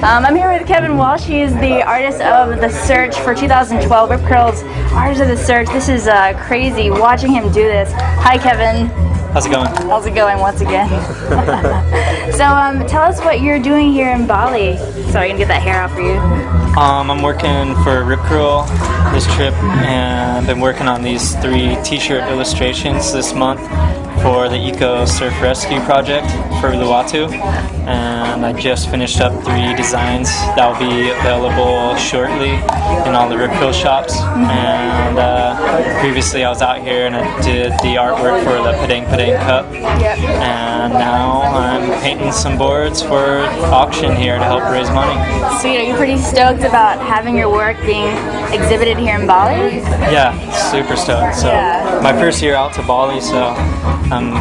I'm here with Kevin Walsh. He is the artist of the Search for 2012 Rip Curls Artist of the Search. This is crazy watching him do this. Hi, Kevin. How's it going? How's it going once again? So tell us what you're doing here in Bali. Sorry, I'm gonna get that hair out for you. I'm working for Rip Curl this trip, and I've been working on these 3 t-shirt illustrations this month for the Eco Surf Rescue project for Uluwatu, and I just finished up 3 designs that will be available shortly in all the Rip Curl shops. And previously I was out here and I did the artwork for the Padang Padang Cup. Yep. And now I'm painting some boards for auction here to help raise money. Sweet. Are you pretty stoked about having your work being exhibited here in Bali? Yeah, super stoked. So my first year out to Bali, so I'm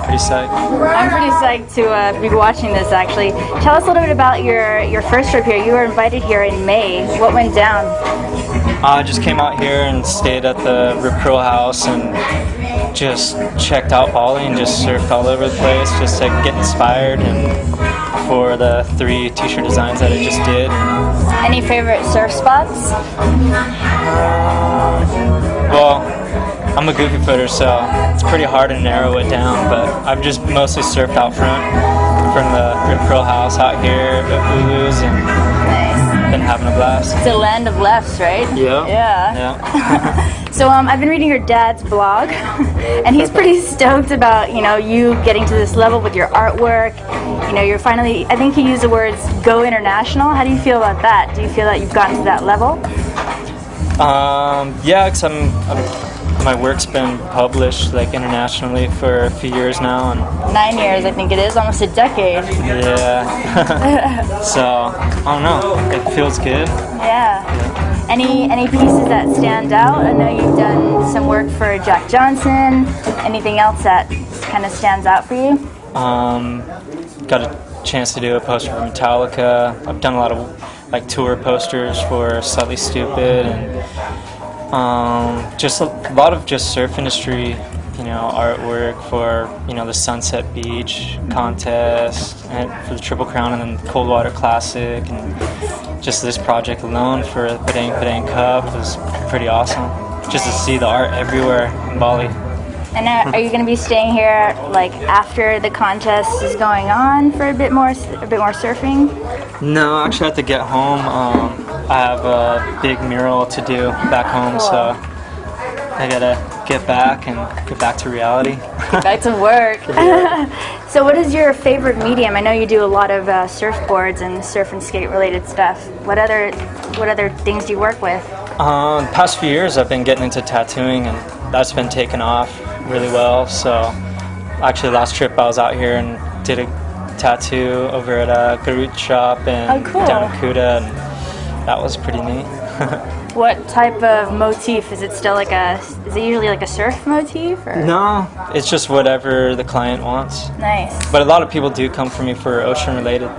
pretty psyched. I'm pretty psyched to be watching this, actually. Tell us a little bit about your first trip here. You were invited here in May. What went down? I just came out here and stayed at the Rip Curl house and just checked out Bali and just surfed all over the place just to get inspired and for the 3 t-shirt designs that I just did. Any favorite surf spots? Well, I'm a goofy footer, so it's pretty hard to narrow it down, but I've just mostly surfed out front from the Rip Curl house out here at Ulu's and been having a blast. It's a land of lefts, right? Yeah. Yeah. So I've been reading your dad's blog, and he's pretty stoked about, you getting to this level with your artwork. You're finally, I think he used the words, go international. How do you feel about that? Do you feel that you've gotten to that level? Yeah, because my work's been published like internationally for a few years now, and 9 years, I think it is, almost a decade. Yeah. So I don't know. It feels good. Yeah. Any pieces that stand out? I know you've done some work for Jack Johnson. Anything else that kind of stands out for you? Got a chance to do a poster for Metallica. I've done a lot of like tour posters for Slightly Stupid, and just a lot of just surf industry, artwork for the Sunset Beach contest and for the Triple Crown and then Cold Water Classic, and just this project alone for the Padang Padang Cup was pretty awesome. Just to see the art everywhere in Bali. And are you going to be staying here like after the contest is going on for a bit more surfing? No, actually I have to get home. I have a big mural to do back home, cool. So I gotta get back and get back to reality. Get back to work. So what is your favorite medium? I know you do a lot of surfboards and surf and skate related stuff. What other things do you work with? The past few years I've been getting into tattooing, and that's been taken off really well. So actually last trip I was out here and did a tattoo over at a Garut shop and cool. down in Kuta, and that was pretty neat. What type of motif? Is it still is it usually like a surf motif? Or? No, it's just whatever the client wants. Nice. But a lot of people do come for me for ocean related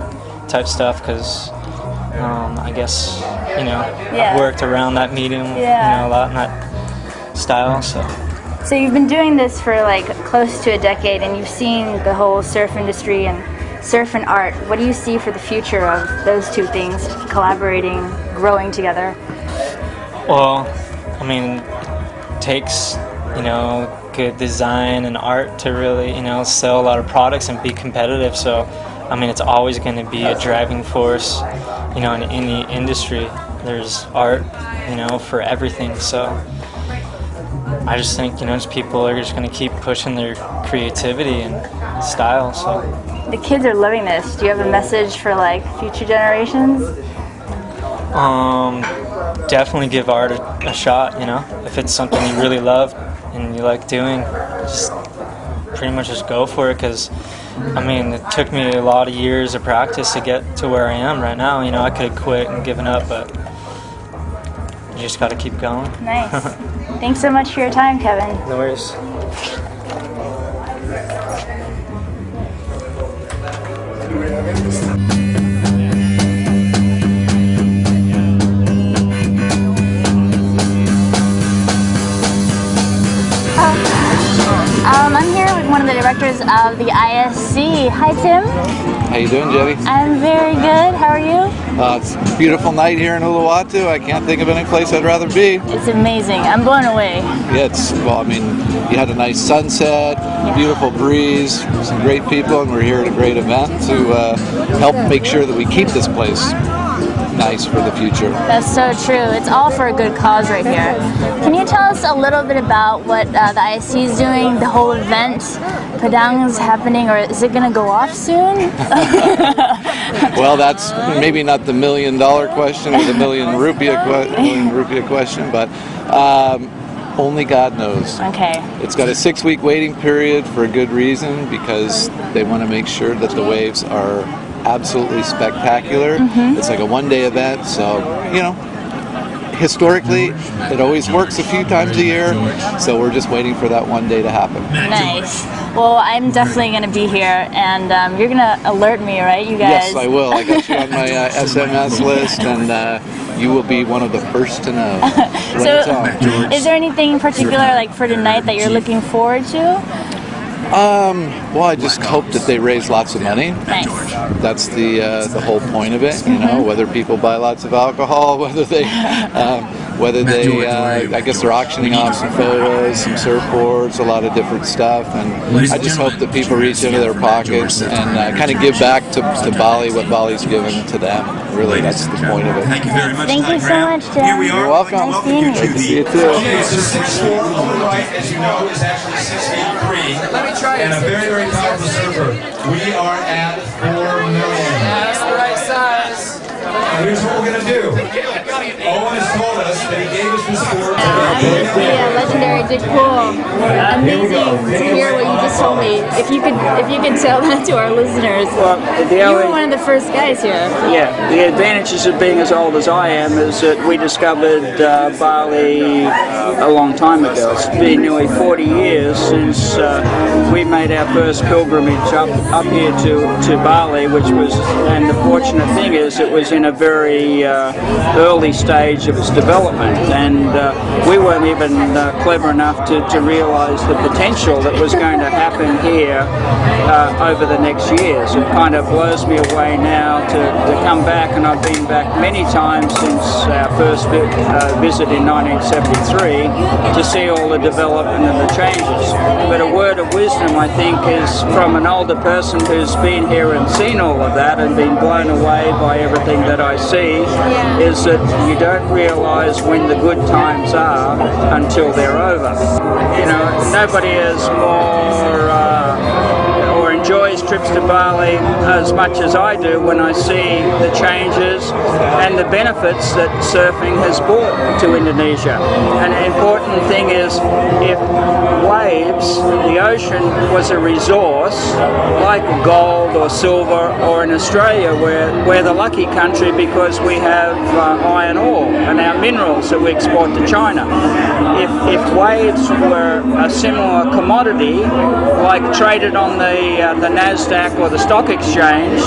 type stuff because I guess, I've worked around that medium, a lot in that style, so. So you've been doing this for like close to a decade, and you've seen the whole surf industry and surf and art. What do you see for the future of those two things collaborating, growing together? Well, I mean, it takes, good design and art to really, sell a lot of products and be competitive. So, I mean, it's always going to be a driving force, in any industry. There's art, for everything. So I just think, just people are just going to keep pushing their creativity and style. So the kids are loving this. Do you have a message for like future generations? definitely give art a shot, you know? If it's something you really love and you like doing, just pretty much just go for it, because, I mean, it took me a lot of years of practice to get to where I am right now. You know, I could have quit and given up, but you just got to keep going. Nice. Thanks so much for your time, Kevin. No worries. I'm here with one of the directors of the ISC. Hi, Tim. How you doing, Jenny? I'm very good. How are you? It's a beautiful night here in Uluwatu. I can't think of any place I'd rather be. It's amazing. I'm blown away. Yeah, well, I mean, you had a nice sunset, beautiful breeze, some great people, and we're here at a great event to help make sure that we keep this place nice for the future. That's so true. It's all for a good cause right here. Can you tell us a little bit about what the ISC is doing, the whole event? Padang is happening, or is it going to go off soon? Well, that's maybe not the $1 million question or the million rupiah question, but only God knows. Okay. It's got a 6-week waiting period for a good reason, because they want to make sure that the waves are absolutely spectacular. It's like a one-day event, so, you know, historically it always works a few times a year, so we're just waiting for that one day to happen. Nice. Well, I'm definitely going to be here, and you're going to alert me, right, you guys? Yes, I will. I got you on my SMS list, and you will be one of the first to know when it's on. Is there anything in particular, like for tonight, that you're looking forward to? Well, I just hope that they raise lots of money. Nice. That's the whole point of it, you know, whether people buy lots of alcohol, whether they, I guess they're auctioning off some photos, some surfboards, a lot of different stuff, and I just hope that people reach into their pockets and kind of give back to Bali what Bali's given to them. Really, that's the point of it. Thank you very much. Thank you so much, Tim. Here we are. You're welcome. Nice seeing you. Good to see you too. As you know, is actually 6'3". Let me try it. And a very, very powerful surfer. We are at 4 million. That's the right size. And here's what we're going to do. Owen has told us that he gave us this board. Yeah, legendary Dick Hoole. Amazing to hear what you just told me. If you could tell that to our listeners. Well, You were one of the first guys here. Yeah, the advantages of being as old as I am is that we discovered Bali a long time ago. It's been nearly 40 years since we made our first pilgrimage up here to Bali, which was, and the fortunate thing is it was in a very early stage of its development, and we weren't even clever enough to realize the potential that was going to happen here over the next years. It kind of blows me away now to come back, and I've been back many times since our first visit in 1973 to see all the development and the changes. But a word of wisdom, I think, is from an older person who's been here and seen all of that and been blown away by everything that I see, is that you don't realize when the good times are until they're over. You know, nobody is more or enjoys trips to Bali as much as I do when I see the changes and the benefits that surfing has brought to Indonesia. And an important thing is, if waves, the ocean, was a resource like gold or silver, or in Australia we're the lucky country because we have iron ore and our minerals that we export to China. If waves were a similar commodity, like traded on the NASDAQ or the stock exchange,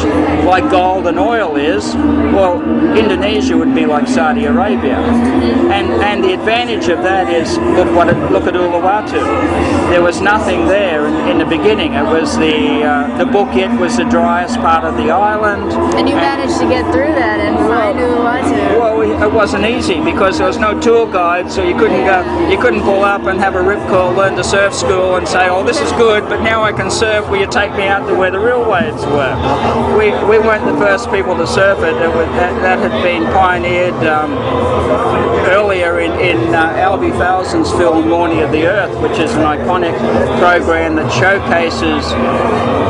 like gold and oil is, well, Indonesia would be like Saudi Arabia. And the advantage of that is, look at Uluwatu. There was nothing there in the beginning. It was the Bukit was the driest part of the island. And you managed to get through that and find Uluwatu. Well, it wasn't easy because there was no tour guide, so you couldn't pull up and have a rip call, learn to surf school, and say, oh, this is good, but now I can surf. Will you take me out to where the real waves were? We weren't the first people to surf it. That had been pioneered earlier in Albie Fowlson's film Morning of the Earth, which is an iconic program that showcases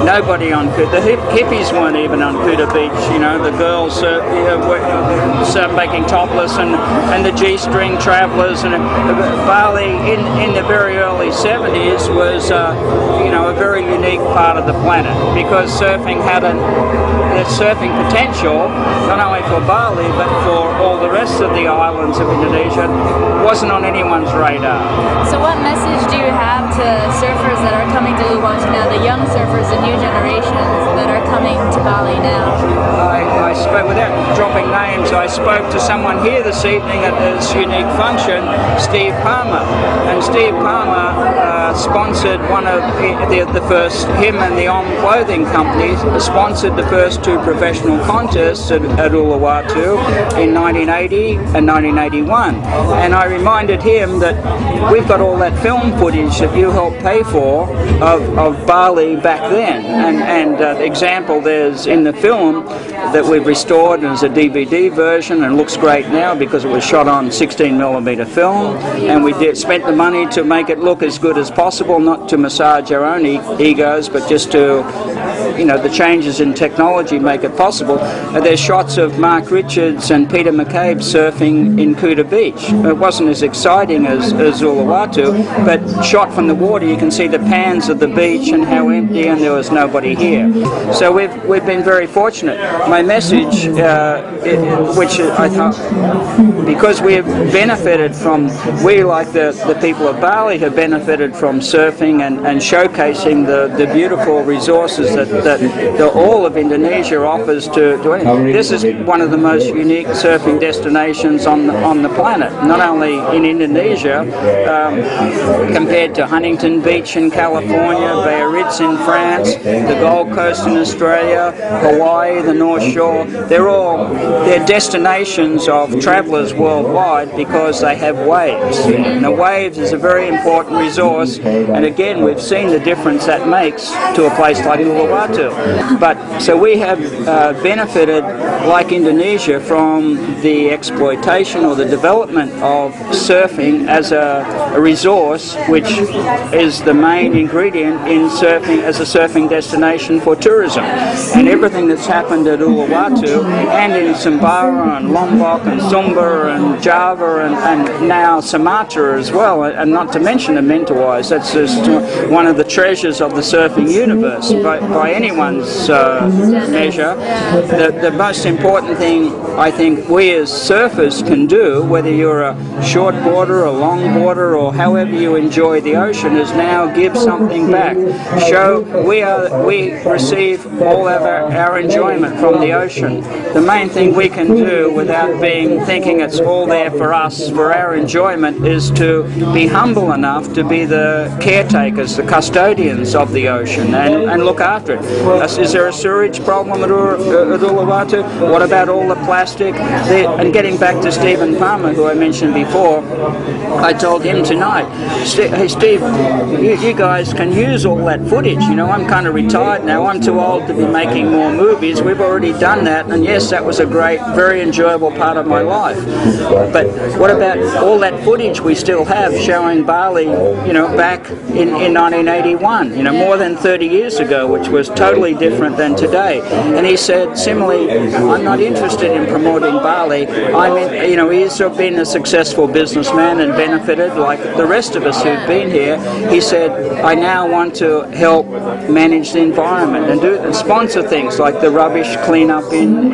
nobody on Kuta. The hippies weren't even on Kuta Beach. You know, the girls were making top topless and the G-string travelers. And Bali in the very early 70s was you know, a very unique part of the planet, because surfing had a surfing potential not only for Bali but for all the rest of the islands of Indonesia. Wasn't on anyone's radar. So what message do you have to surfers that are coming to Uluwatu now, the young surfers, the new generations that are coming to Bali now? I spoke, without dropping names, I spoke to someone here this evening at this unique function, Steve Palmer. And Steve Palmer sponsored one of the first, him and the Om Clothing Company sponsored the first two professional contests at Uluwatu in 1980 and 1981. And I reminded him that we've got all that film footage that you helped pay for of Bali back then. And the example there's in the film that we've restored as a DVD version, and looks great now because it was shot on 16mm film, and we spent the money to make it look as good as possible, not to massage our own egos, but just to, you know, the changes in technology make it possible. There's shots of Mark Richards and Peter McCabe surfing in Kuta Beach. It wasn't as exciting as Uluwatu, but shot from the water you can see the pans of the beach and how empty, and there was nobody here. So we've been very fortunate. My message, which I thought, because we have benefited from, we like the people of Bali have benefited from surfing and showcasing the beautiful resources that all of Indonesia offers to anyone. This is one of the most unique surfing destinations on the planet, not only in Indonesia, compared to Huntington Beach in California, Biarritz in France, the Gold Coast in Australia, Hawaii, the North Shore. They're destinations of travellers worldwide because they have waves. And the waves is a very important resource, and again we've seen the difference that makes to a place like Uluwatu. But so we have benefited, like Indonesia, from the exploitation or the development of surfing as a resource, which is the main ingredient in surfing as a surfing destination for tourism. And everything that's happened at Uluwatu and in Sumbawa and Lombok and Sumber and Java and now Sumatra as well, and not to mention the Mentawais. That's just one of the treasures of the surfing universe by anyone's measure. The most important thing I think we as surfers can do, whether you're a short boarder, a long boarder, or however you enjoy the ocean, is now give something back. Show we receive all of our enjoyment from the ocean. The main thing we can do without thinking it's all there for us, for our enjoyment, is to be humble enough to be the caretakers, the custodians of the ocean, and look after it. Is there a sewage problem at Uluwatu? What about all the plastic? And getting back to Stephen Palmer, who I mentioned before, I told him tonight, hey Steve, you guys can use all that footage. You know, I'm kind of retired now. I'm too old to be making more movies. We've already done that, and yes, that was a great, very enjoyable part of my life. But what about all that footage we still have showing Bali, you know, back in 1981, you know, more than 30 years ago, which was totally different than today. And he said, similarly, I'm not interested in promoting Bali. You know, he's been a successful businessman and benefited like the rest of us who've been here. He said, I now want to help manage the environment and sponsor things like the rubbish cleanup in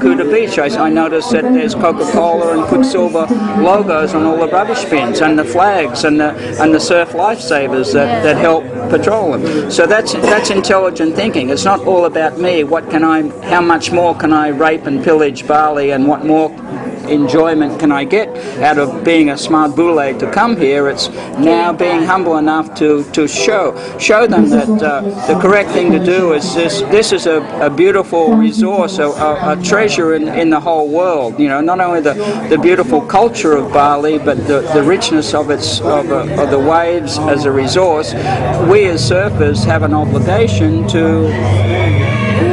Kuta Beach. I noticed that there's Coca-Cola and Quicksilver logos on all the rubbish bins, and the flags and the surf lifesavers that help patrol them. So that's intelligent thinking. It's not all about me. How much more can I rape and pillage Bali, and what more enjoyment can I get out of being a smart bule to come here? It's now being humble enough to show them that the correct thing to do is this is a beautiful resource, a treasure in the whole world. You know, not only the beautiful culture of Bali, but the richness of the waves as a resource. We as surfers have an obligation to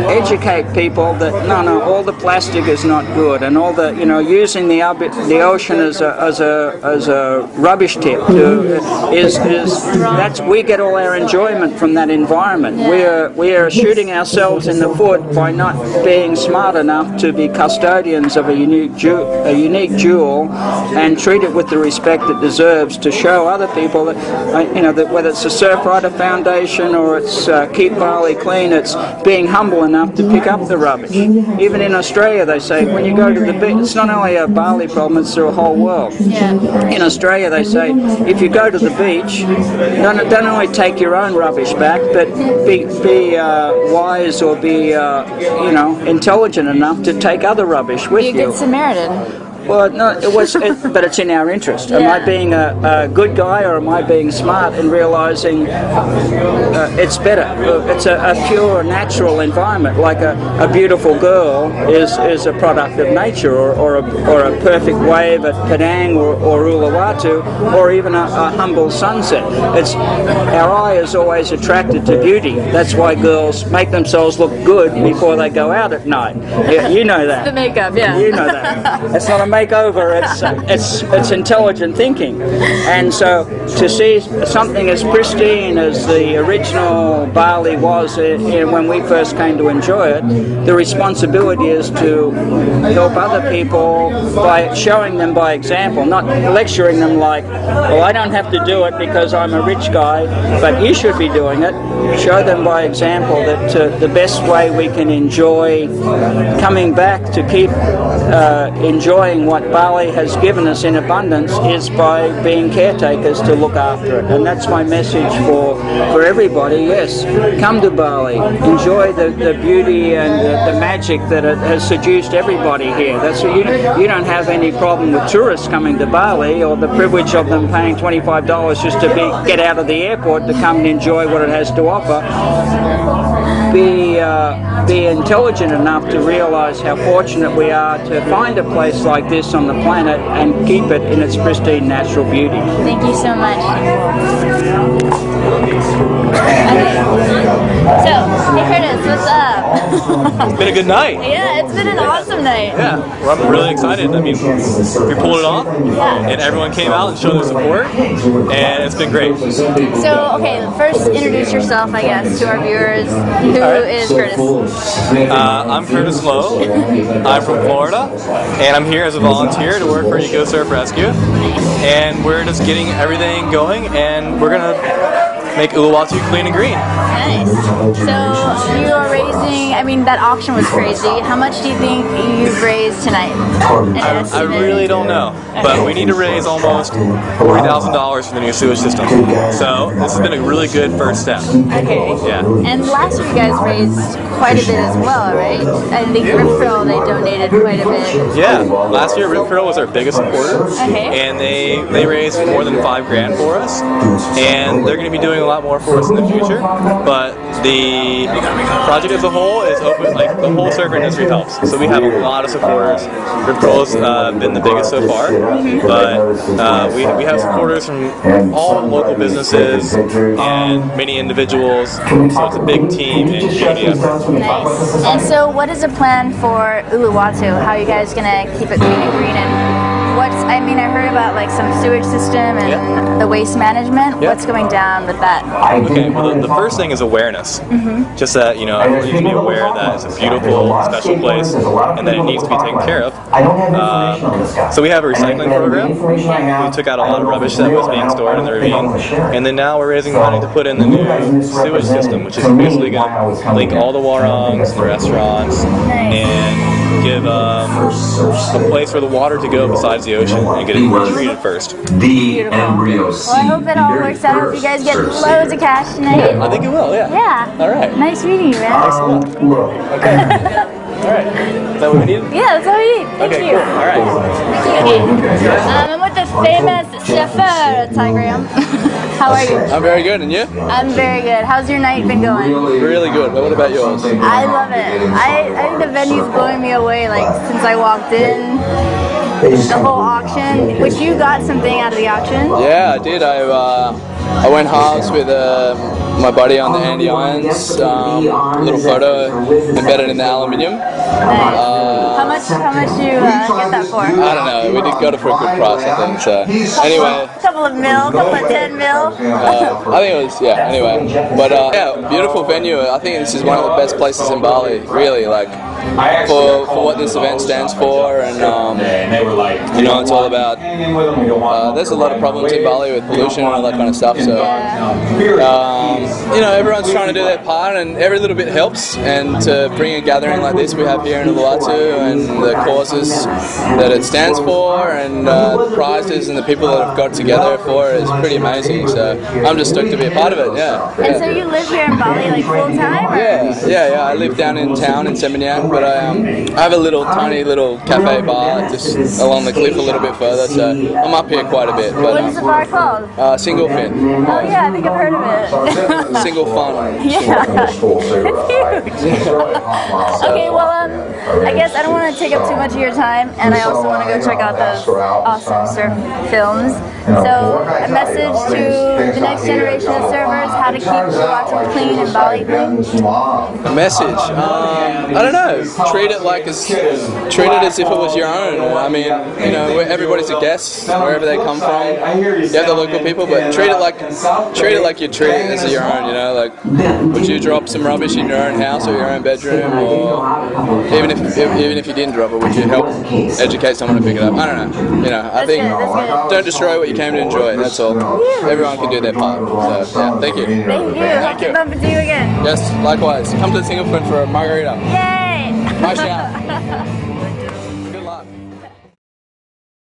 educate people that no, all the plastic is not good, and all the using the ocean as a rubbish tip we get all our enjoyment from that environment. We are shooting ourselves in the foot by not being smart enough to be custodians of a unique jewel and treat it with the respect it deserves, to show other people that that whether it's the Surfrider Foundation or it's Keep Bali Clean, it's being humble enough to pick up the rubbish. Even in Australia, they say when you go to the beach, it's not only a Bali problem, it's the whole world. In Australia, they say if you go to the beach, don't only take your own rubbish back, but be wise or be intelligent enough to take other rubbish with you. Be a good Samaritan. Well, no, but it's in our interest. Am I being a good guy, or am I being smart and realizing it's better? It's a pure, natural environment. Like a beautiful girl is a product of nature, or a perfect wave at Padang or Uluwatu, or even a humble sunset. Our eye is always attracted to beauty. That's why girls make themselves look good before they go out at night. You know that. The makeup, yeah. You know that. It's not a makeover, it's intelligent thinking. And so to see something as pristine as the original Bali was when we first came to enjoy it, the responsibility is to help other people by showing them by example, not lecturing them like, well, I don't have to do it because I'm a rich guy, but you should be doing it. Show them by example that the best way we can enjoy coming back to keep enjoying what Bali has given us in abundance is by being caretakers to look after it. And that's my message for everybody. Yes, come to Bali, enjoy the beauty and the magic that it has seduced everybody here. That's you don't have any problem with tourists coming to Bali, or the privilege of them paying $25 just to get out of the airport to come and enjoy what it has to offer. Be intelligent enough to realize how fortunate we are to find a place like this on the planet and keep it in its pristine natural beauty. Thank you so much. So, hey Curtis, what's up? It's been a good night. Yeah, it's been an awesome night. Yeah, well, I'm really excited. I mean, we pulled it off, and everyone came out and showed their support, and it's been great. So, okay, first introduce yourself, I guess, to our viewers. Who is Curtis? I'm Curtis Lowe. I'm from Florida, and I'm here as a volunteer to work for Eco Surf Rescue, and we're just getting everything going, and we're gonna make Uluwatu clean and green. Nice. So you are raising, I mean, that auction was crazy. How much do you think you've raised tonight? I really don't know, but we need to raise almost $40,000 for the new sewage system. So this has been a really good first step. Okay. Yeah. And last year you guys raised quite a bit as well, right? I think Rip Curl, they donated quite a bit. Yeah. Last year Rip Curl was our biggest supporter. Okay. And they raised more than $5 grand for us. And they're going to be doing a lot more for us in the future. But the project as a whole is open, like the whole surfer industry helps. So we have a lot of supporters. Rip Curl's been the biggest so far, but we have supporters from all local businesses and many individuals. So it's a big team and community effort. Nice. And so what is the plan for Uluwatu? How are you guys going to keep it clean and green? And I mean, I heard about like some sewage system and the waste management. What's going down with that? Okay, well the first thing is awareness. Just that, everyone needs to be aware that it's a beautiful, special place and that it needs to be taken care of. So we have a recycling program. We took out a lot of rubbish that was being stored in the ravine. And then now we're raising money to put in the new sewage system, which is basically going to link all the warongs, the restaurants, and give a place for the water to go besides the ocean and get it treated first. Beautiful. Well, I hope it all works out. I hope you guys get loads of cash tonight. I think it will, yeah. Yeah. All right. Nice meeting you, man. Thanks a lot. Okay. All right. Is that what we need? Yeah, that's all we need. Thank you. Cool. All right. Okay. I'm with the famous chauffeur, Tigram. How are you? I'm very good, and you? I'm very good. How's your night been going? Really good. What about yours? I love it. I think the venue's blowing me away, like, since I walked in. The whole auction, which you got something out of the auction? Yeah, I did. I went halves with my buddy on the Andy Irons, little photo embedded in the aluminium. How much you get that for? I don't know, we got it for a good price, I think, so. Anyway. Couple of 10 mil. I think it was, yeah, anyway. But yeah, beautiful venue. I think this is one of the best places in Bali, really, like, for what this event stands for, and you know, it's all about, there's a lot of problems in Bali with pollution and all that kind of stuff, so you know, everyone's trying to do their part, and every little bit helps, and to bring a gathering like this we have here in Uluwatu, and the causes that it stands for, and the prizes and the people that have got together for it is pretty amazing, so I'm just stoked to be a part of it, yeah. And so you live here in Bali like full time? Yeah, I live down in town in Seminyak, but I have a tiny little cafe bar just along the cliff a little bit further, so I'm up here quite a bit. But, what is the bar called? Single Fin. Oh yeah, I think I've heard of it. Single Fun. Yeah. Okay, well I guess I don't want to take up too much of your time, and I also want to go check out those awesome surf films. So a message to the next generation of surfers, how to keep Uluwatu clean and Bali clean? A message? I don't know. Treat it as if it was your own. I mean, you know, everybody's a guest wherever they come from. You have the local people, but treat it like you treat it as your own. You know, like, would you drop some rubbish in your own house or your own bedroom, or even if you didn't drop it, would you help educate someone to pick it up? I don't know. You know, I think don't destroy what you came to enjoy. That's all. Everyone can do their part. So yeah, thank you. Thank you. Hope to bump into you again. Yes, likewise. Come to Singapore for a margarita. Yay! Bye, Sha.